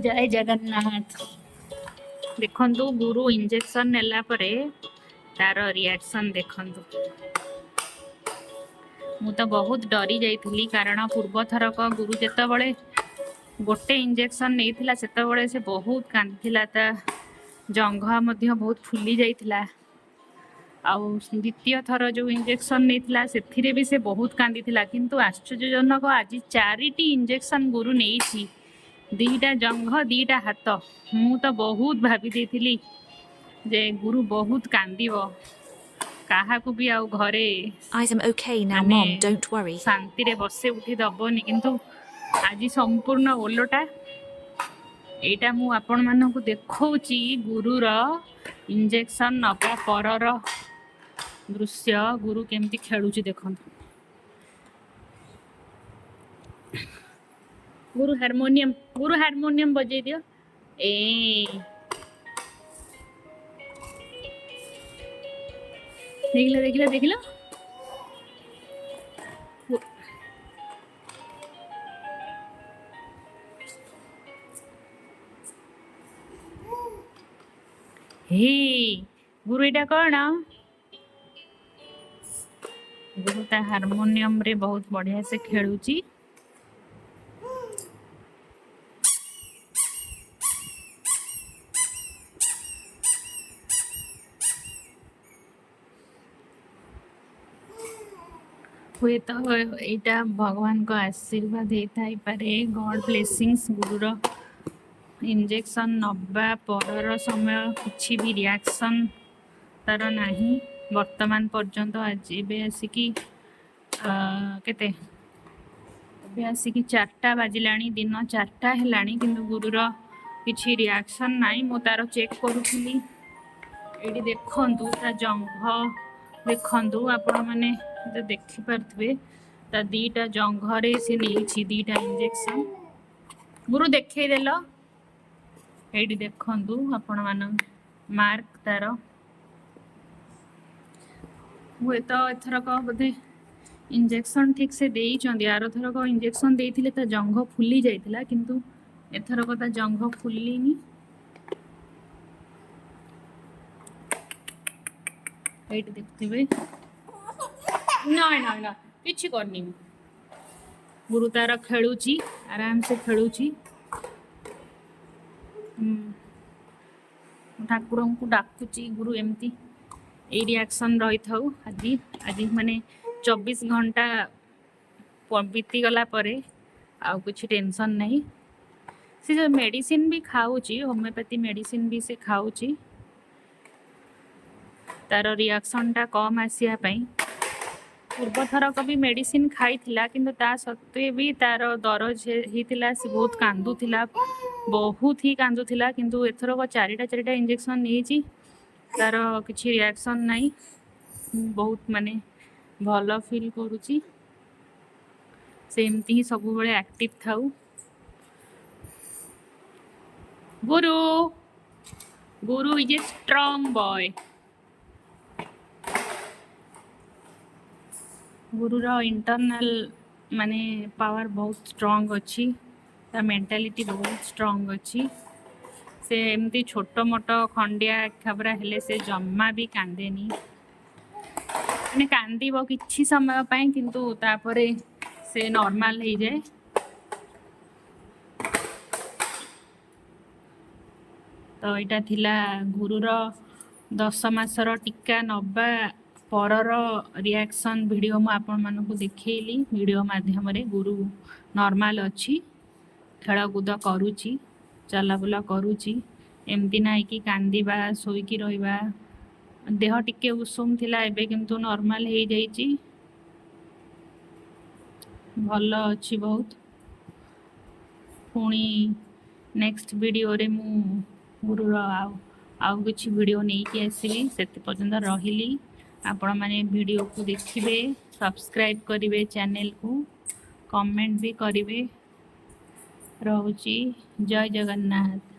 जय जगन्नाथ। देखंतु गुरु इंजेक्शन नेला परे तार रिएक्शन देखंतु। मु तो बहुत डरी जाइथिली कारण पूर्व थरक गुरु जेतबळे गोटे इंजेक्शन नेइथिला सेतबळे से बहुत कांदिथिला, ता जंघा मध्य बहुत फुली जाइथिला। आउ द्वितीय थर जो इंजेक्शन नेइथिला सेथिरे भी से बहुत कांदिथिला, किंतु आश्चर्यजनक आज 4टी इंजेक्शन गुरु नेइछि। 2टा जंघ 2टा हाथ। मु तो बहुत भाभी देथिली जे गुरु बहुत कांदिबो, काहाकू भी आउ घरे I'm okay now, Mom. Don't worry. शांति रे बसे उठी दबोनी, किंतु आज संपूर्ण ओलटा। एटा मु आपण मानकू देखौची गुरुर इंजेक्शन नबा परर दृश्य। गुरु केमती खेलुची देखंतु। गुरु हारमोनियम बजे दियो। देखिला हे गुरु एटा कौन? गुरु ता हारमोनियम रे बहुत बढ़िया से खेलुची। हुए तो एटा भगवान को आशीर्वाद होता पारे। God blessings. गुरुर इंजेक्शन नबा परर समय किछि भी रिएक्शन तार नाही वर्तमान पर्यंत। आज एबे आसिकी केते एबे आसिकी 4टा बाजिलाणी, दिन 4टा हेलाणी, किंतु गुरुर किछि रिएक्शन नाही। मु तार चेक करूथली। एडी देखंतु ता जंघ देखंतु, आपण माने जे देखि परथबे ता 2टा जंघरे से नेछि 2टा इंजेक्शन। गुरु देखै देलो। एडी देखंतु आपण मान मार्क तार। हुए तो एथरक बोधे इंजेक्शन ठीक से देई चंदी। आरो थरक इंजेक्शन देइथिले ता जंघ फुली जाइथिला, किंतु एथरक ता जंघ फुलीनी। एडी देखथिबे। ना किछि करनी। गुरु तार खेलुची, आराम से खेलुची। ठाकुर को डाकुची गुरु एमती ए रिएक्शन रही थाउ। आज माने 24 घंटा बीती गला परे आउ कुछ टेंशन नहीं। से जो मेडिसिन भी खाऊची, होम्योपैथी मेडिसिन भी से खाऊची तार रिएक्शन टा कम आसिया पई। पूर्व थरक भी मेडिसिन खाई थिला, किंतु ता सत्वे भी तार दरज हितिला। से बहुत कांदुथिला, बहुत ही कांदुथिला, किंतु एथरक 4टा इंजेक्शन नेछि तार किछि रिएक्शन नाही। बहुत माने भलो फील करूची। सेमती ही सब बेले एक्टिव थाउ। Guru is a strong boy. गुरुर इंटरनल माने पावर बहुत स्ट्रांग अच्छी। ता मेंटालिटी बहुत स्ट्रांग अच्छी। से एमती छोट मोट खंडिया खबरा हेले से जम्मा भी कांदेनी। माने कांदीबो किछि समय पई, किंतु तापरे से नॉर्मल हो जाए। तो यहाँ थिला गुरुर 10 मासर टीका नबा परर रिएक्शन वीडियो मु आपण मानकु देखैली। वीडियो माध्यम रे गुरु नॉर्मल अच्छी, खेलकूद करुची, चलाबुला करुची। एमती ना कि कांदिबा सोईकी रहिबा। देह टिके उषुम थिला, एबे किंतु नॉर्मल हो जाइची। भलो अच्छी बहुत। पुणी नेक्स्ट वीडियो रे मु गुरुर आउ किछि वीडियो नहीं कि आसिली। सेति पर्यंत रहिली। आपण माने वीडियो को देखिबे, सब्सक्राइब करिवे चैनल को, कमेंट भी करिवे। रहूची। जय जगन्नाथ।